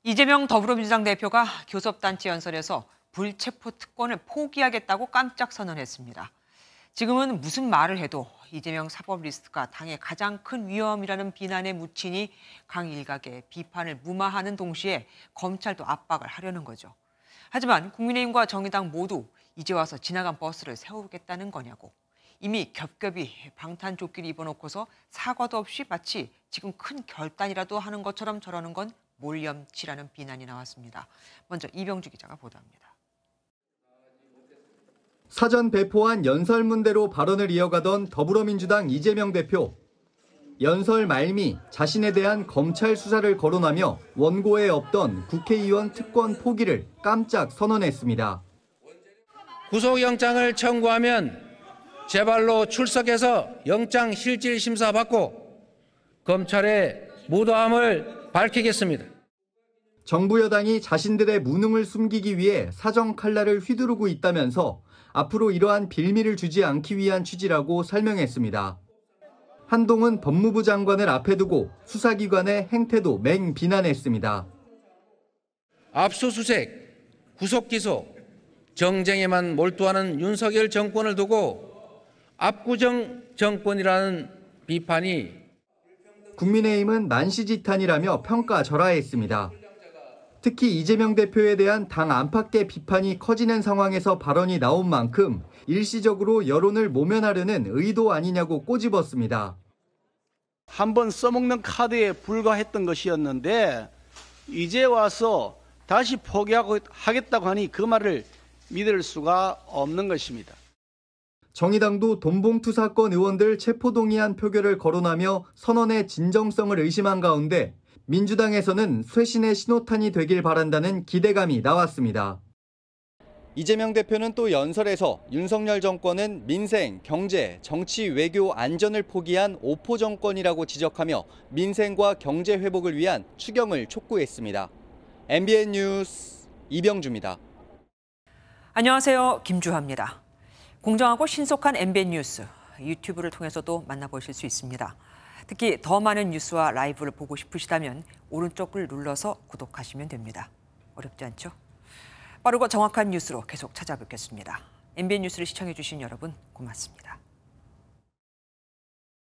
이재명 더불어민주당 대표가 교섭단체 연설에서 불체포 특권을 포기하겠다고 깜짝 선언했습니다. 지금은 무슨 말을 해도 이재명 사법 리스크가 당의 가장 큰 위험이라는 비난에 묻히니 강 일각의 비판을 무마하는 동시에 검찰도 압박을 하려는 거죠. 하지만 국민의힘과 정의당 모두 이제 와서 지나간 버스를 세우겠다는 거냐고. 이미 겹겹이 방탄조끼를 입어놓고서 사과도 없이 마치 지금 큰 결단이라도 하는 것처럼 저러는 건 몰염치라는 비난이 나왔습니다. 먼저 이병주 기자가 보도합니다. 사전 배포한 연설문대로 발언을 이어가던 더불어민주당 이재명 대표. 연설 말미 자신에 대한 검찰 수사를 거론하며 원고에 없던 국회의원 특권 포기를 깜짝 선언했습니다. 구속영장을 청구하면 제 발로 출석해서 영장 실질 심사 받고 검찰의 무도함을 밝히겠습니다. 정부 여당이 자신들의 무능을 숨기기 위해 사정 칼날을 휘두르고 있다면서 앞으로 이러한 빌미를 주지 않기 위한 취지라고 설명했습니다. 한동훈 법무부 장관을 앞에 두고 수사기관의 행태도 맹비난했습니다. 압수수색, 구속기소, 정쟁에만 몰두하는 윤석열 정권을 두고 압구정 정권이라는 비판이 국민의힘은 만시지탄이라며 평가절하했습니다. 특히 이재명 대표에 대한 당 안팎의 비판이 커지는 상황에서 발언이 나온 만큼 일시적으로 여론을 모면하려는 의도 아니냐고 꼬집었습니다. 한번 써먹는 카드에 불과했던 것이었는데 이제 와서 다시 포기하겠다고 하니 그 말을 믿을 수가 없는 것입니다. 정의당도 돈봉투 사건 의원들 체포동의안 표결을 거론하며 선언의 진정성을 의심한 가운데 민주당에서는 쇄신의 신호탄이 되길 바란다는 기대감이 나왔습니다. 이재명 대표는 또 연설에서 윤석열 정권은 민생, 경제, 정치, 외교, 안전을 포기한 오포 정권이라고 지적하며 민생과 경제 회복을 위한 추경을 촉구했습니다. MBN 뉴스 이병주입니다. 안녕하세요. 김주하입니다. 공정하고 신속한 MBN 뉴스, 유튜브를 통해서도 만나보실 수 있습니다. 특히 더 많은 뉴스와 라이브를 보고 싶으시다면 오른쪽을 눌러서 구독하시면 됩니다. 어렵지 않죠? 빠르고 정확한 뉴스로 계속 찾아뵙겠습니다. MBN 뉴스를 시청해주신 여러분 고맙습니다.